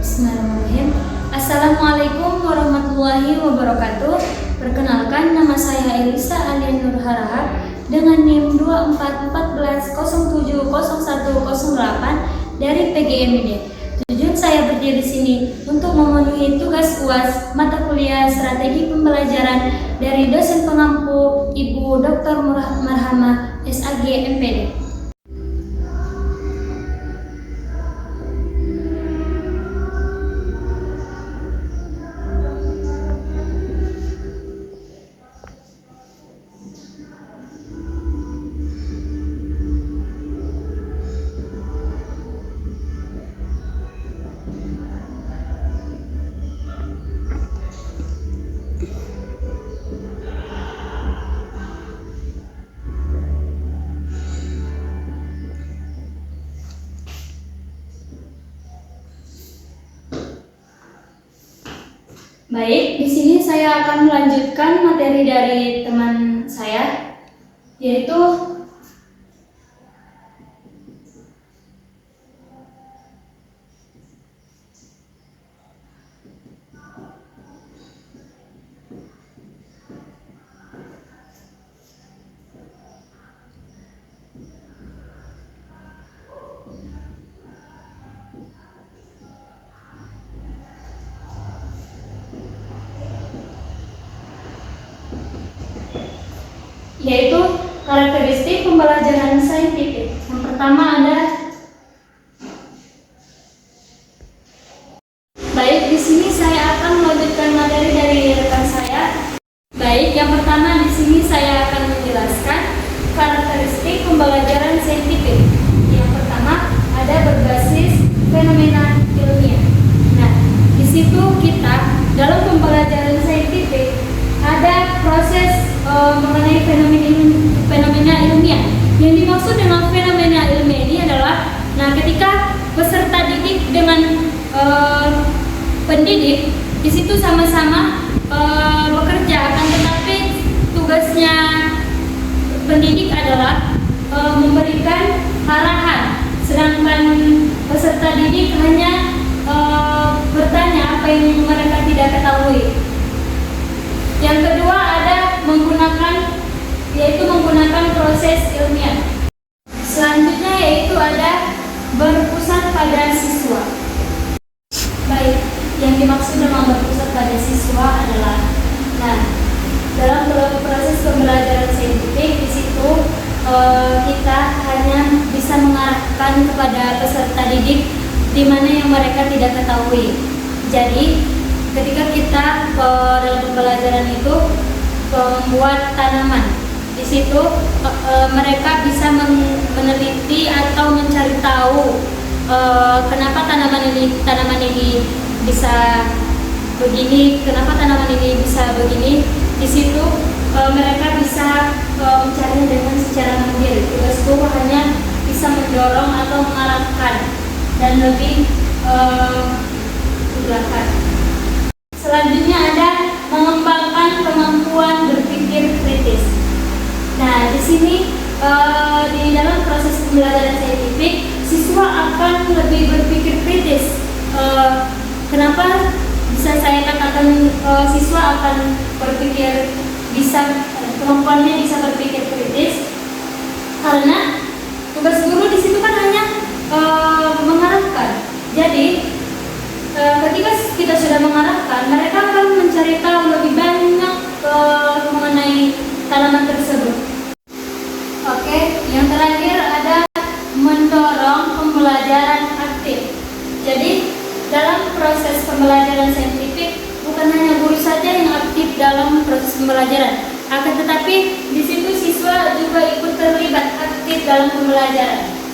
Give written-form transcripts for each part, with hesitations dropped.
Bismillahirrahmanirrahim. Assalamualaikum warahmatullahi wabarakatuh. Perkenalkan, nama saya Elisa Alian Nur Harahap dengan NIM 2414070108 dari PGMD. Tujuan saya berdiri di sini untuk memenuhi tugas UAS mata kuliah strategi pembelajaran dari dosen pengampu Ibu Dr. Marhamah SAG MPD. Baik, di sini saya akan melanjutkan materi dari teman saya, yaitu karakteristik pembelajaran saintifik. Yang pertama ada, baik, di sini saya akan melanjutkan materi dari rekan saya. Baik, yang pertama di sini saya akan menjelaskan karakteristik pembelajaran saintifik. Yang pertama ada berbasis fenomena ilmiah. Nah, di situ kita dalam pembelajaran saintifik ada proses mengenai fenomena ilmiah. Yang dimaksud dengan fenomena ilmiah ini adalah, ketika peserta didik dengan pendidik di situ sama-sama bekerja, akan tetapi tugasnya pendidik adalah memberikan arahan, sedangkan peserta didik hanya bertanya apa yang mereka tidak ketahui. Yang kedua ada menggunakan proses ilmiah. Selanjutnya yaitu ada berpusat pada siswa. Baik, yang dimaksud dengan berpusat pada siswa adalah, dalam proses pembelajaran saintifik di situ kita hanya bisa mengarahkan kepada peserta didik di mana yang mereka tidak ketahui. Jadi ketika kita dalam pembelajaran itu membuat tanaman, di situ mereka bisa meneliti atau mencari tahu kenapa tanaman ini bisa begini, kenapa tanaman ini bisa begini. Di situ mereka bisa mencarinya dengan secara mandiri. Tugasku hanya bisa mendorong atau mengarahkan dan lebih belakang. Selanjutnya ada mengembangkan kemampuan berpikir kritis. Nah, di sini di dalam proses pembelajaran saintifik, siswa akan lebih berpikir kritis. Kenapa bisa saya katakan siswa akan kemampuannya bisa berpikir kritis? Karena tugas guru di situ kan hanya mengarahkan. Jadi ketika kita sudah mengarahkan, mereka akan mencari tahu lebih banyak mengenai tanaman tersebut. Oke, yang terakhir ada mendorong pembelajaran aktif. Jadi dalam proses pembelajaran saintifik bukan hanya guru saja yang aktif dalam proses pembelajaran, akan tetapi di situ siswa juga ikut terlibat aktif dalam pembelajaran.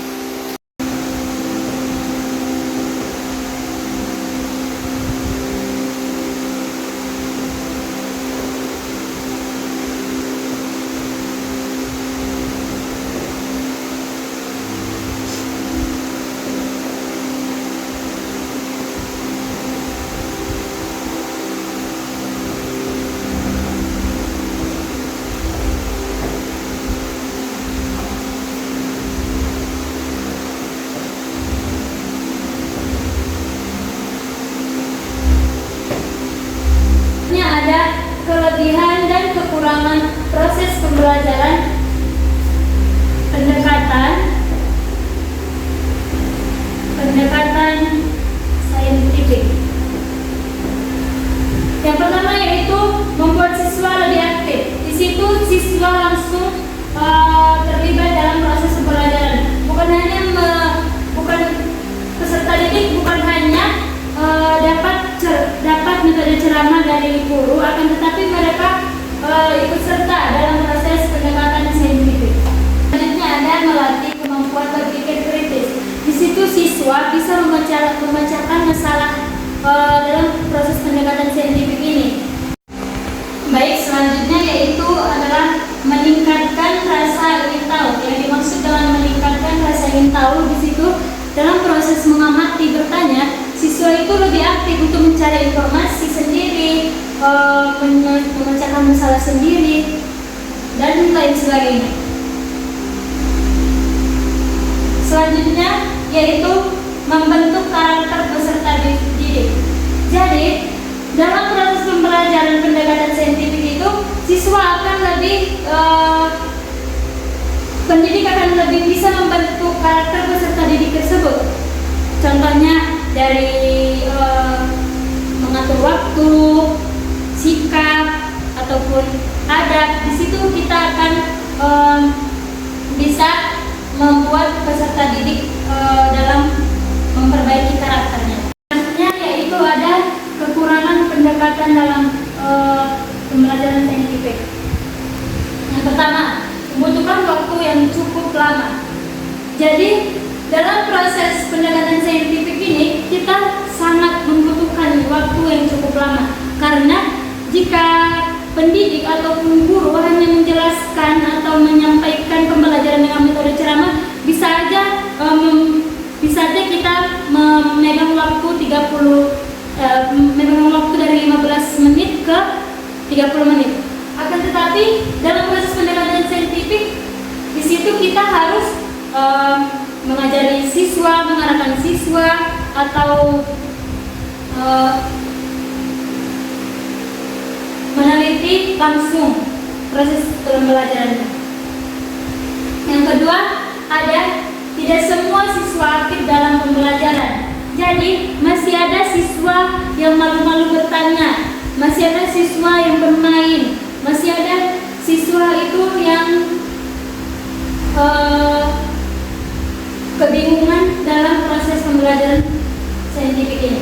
ada kelebihan dan kekurangan proses pembelajaran pendekatan saintifik. Yang pertama yaitu membuat siswa lebih aktif. Di situ siswa langsung terlibat dalam proses pembelajaran. Bukan peserta didik bukan hanya dapat metode ceramah dari guru, akan tetapi mereka ikut serta dalam proses pendekatan saintifik. Selanjutnya ada melatih kemampuan berpikir kritis. Di situ siswa bisa memecahkan masalah dalam proses pendekatan saintifik ini. Baik, selanjutnya yaitu adalah meningkatkan rasa ingin tahu. Yang dimaksud dengan meningkatkan rasa ingin tahu di situ dalam proses mengamati bertanya, siswa itu lebih aktif untuk mencari informasi sendiri, memecahkan masalah sendiri, dan lain sebagainya. Selanjutnya yaitu membentuk karakter peserta didik. Jadi dalam proses pembelajaran pendekatan saintifik itu siswa akan pendidik akan lebih bisa membentuk karakter peserta didik tersebut. Contohnya dari mengatur waktu, sikap, ataupun adab. Di situ kita akan bisa membuat peserta didik dalam memperbaiki karakternya. Selanjutnya yaitu ada kekurangan pendekatan dalam pembelajaran saintifik. Yang pertama, membutuhkan waktu yang cukup lama. Jadi dalam proses pendekatan saintifik ini kita sangat membutuhkan waktu yang cukup lama, karena jika pendidik ataupun guru hanya menjelaskan atau menyampaikan pembelajaran dengan metode ceramah, bisa aja kita memegang waktu memegang waktu dari 15 menit ke 30 menit. Akan tetapi dalam proses pendekatan saintifik di situ kita harus mengajari siswa, mengarahkan siswa, atau meneliti langsung proses pembelajarannya. Yang kedua, ada tidak semua siswa aktif dalam pembelajaran. Jadi masih ada siswa yang malu-malu bertanya, masih ada siswa yang bermain, masih ada siswa itu yang kebingungan dalam proses pembelajaran saintifik ini.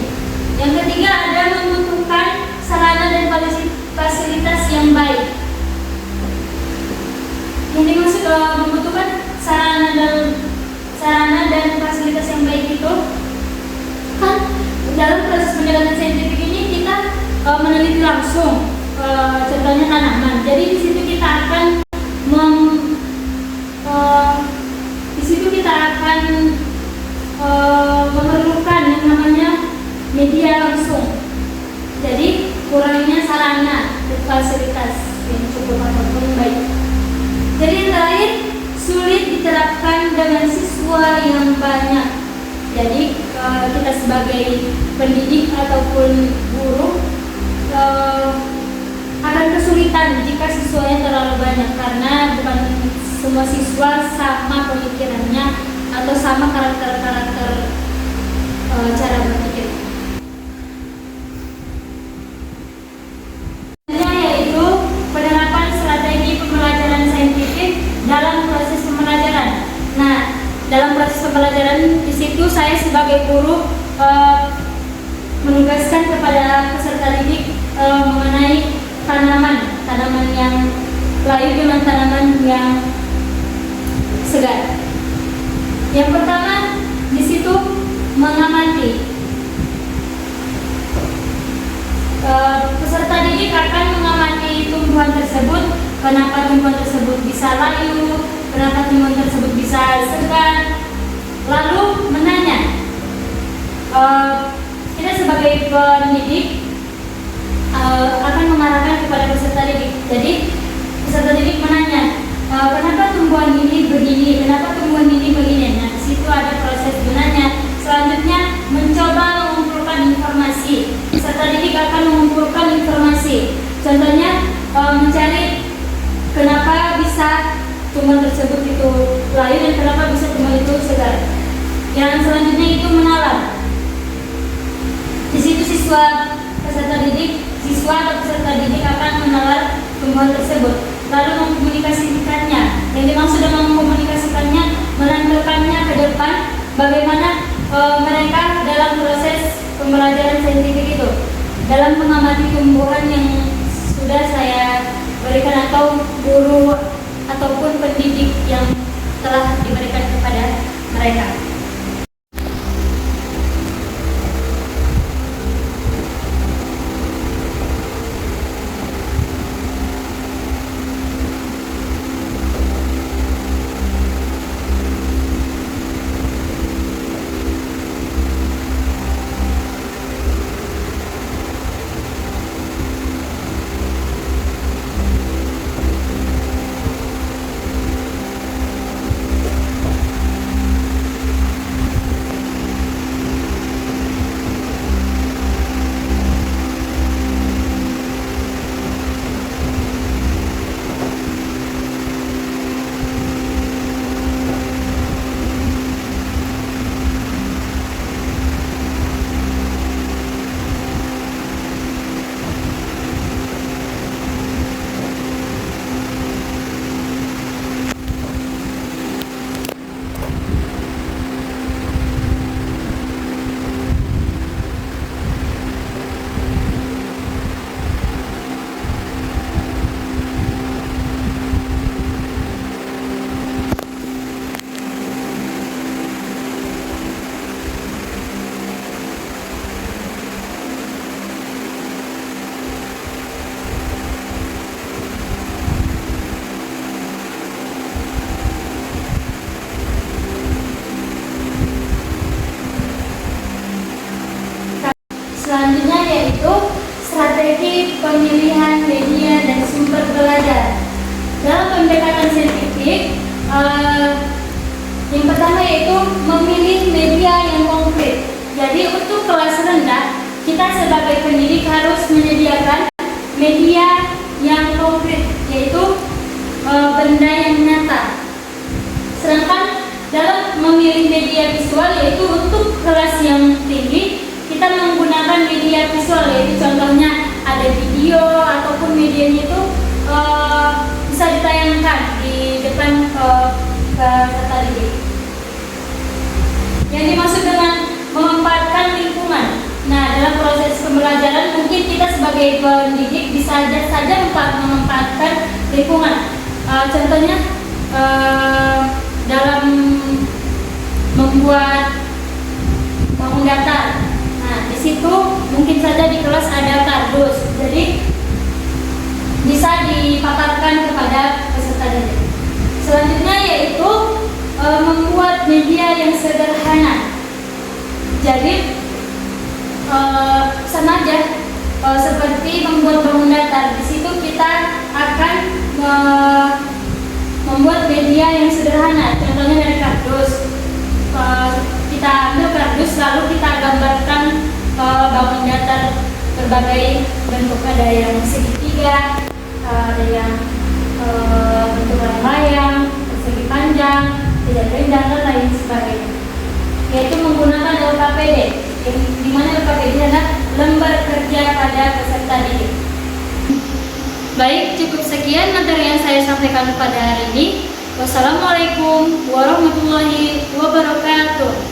Yang ketiga, ada membutuhkan sarana dan fasilitas yang baik. Yang dimaksud membutuhkan sarana dan fasilitas yang baik itu kan dalam proses pendekatan saintifik ini kita meneliti langsung, contohnya tanaman. Jadi di situ kita akan memerlukan yang namanya media langsung. Jadi kurangnya sarana dan fasilitas yang cukup ataupun baik. Jadi yang terakhir, sulit diterapkan dengan siswa yang banyak. Jadi kita sebagai pendidik ataupun guru akan kesulitan jika siswanya terlalu banyak, karena bukan semua siswa sama pemikirannya atau sama karakter cara berpikir. Yaitu penerapan strategi pembelajaran saintifik dalam proses pembelajaran. Nah, dalam proses pembelajaran di situ saya sebagai guru menugaskan kepada peserta didik mengenai tanaman yang layu dengan tanaman yang segar. Yang pertama di situ mengamati. Peserta didik akan mengamati tumbuhan tersebut, kenapa tumbuhan tersebut bisa layu, kenapa tumbuhan tersebut bisa segar. Lalu menanya, kita sebagai pendidik akan mengarahkan kepada peserta didik. Jadi peserta didik menanya, kenapa tumbuhan ini begini, kenapa tumbuhan ini begini. Nah, di situ ada proses gunanya. Selanjutnya mencoba mengumpulkan informasi. Peserta didik akan mengumpulkan informasi. Contohnya mencari kenapa bisa tumbuhan tersebut itu layu dan kenapa bisa tumbuhan itu segar. Yang selanjutnya itu menalar. Di situ siswa atau peserta didik akan menalar tumbuhan tersebut, lalu mengkomunikasikannya. Yang dimaksud dengan mengkomunikasikannya, menampilkannya ke depan bagaimana mereka dalam proses pembelajaran saintifik itu, dalam mengamati tumbuhan yang sudah saya berikan atau guru ataupun pendidik yang telah diberikan kepada mereka. Selanjutnya yaitu strategi pemilihan media dan sumber belajar. Dalam pendekatan saintifik, yang pertama yaitu memilih media yang konkret. Jadi untuk kelas rendah, kita sebagai pendidik harus menyediakan media yang konkret, yaitu benda yang nyata. Sedangkan dalam memilih media visual, yaitu untuk kelas yang tinggi, kita menggunakan media visual, yaitu contohnya ada video ataupun medianya itu bisa ditayangkan di depan peserta didik. Yang dimaksud dengan memanfaatkan lingkungan. Nah, dalam proses pembelajaran mungkin kita sebagai pendidik bisa saja memanfaatkan lingkungan. Contohnya dalam membuat bangun datar. Nah, di situ mungkin saja di kelas ada kardus, jadi bisa dipaparkan kepada peserta didik. Selanjutnya yaitu membuat media yang sederhana. Jadi sama aja seperti membuat bangun datar. Di situ kita akan membuat media yang sederhana. Contohnya dari kardus. Kita ambil kardus lalu kita gambarkan bangun datar berbagai bentuk, ada yang segitiga, ada yang bentuk layang, persegi panjang, tidak rindang dan lain sebagainya. Yaitu menggunakan LKPD, di mana LKPD adalah lembar kerja pada peserta didik. Baik, cukup sekian materi yang saya sampaikan pada hari ini. Wassalamualaikum warahmatullahi wabarakatuh.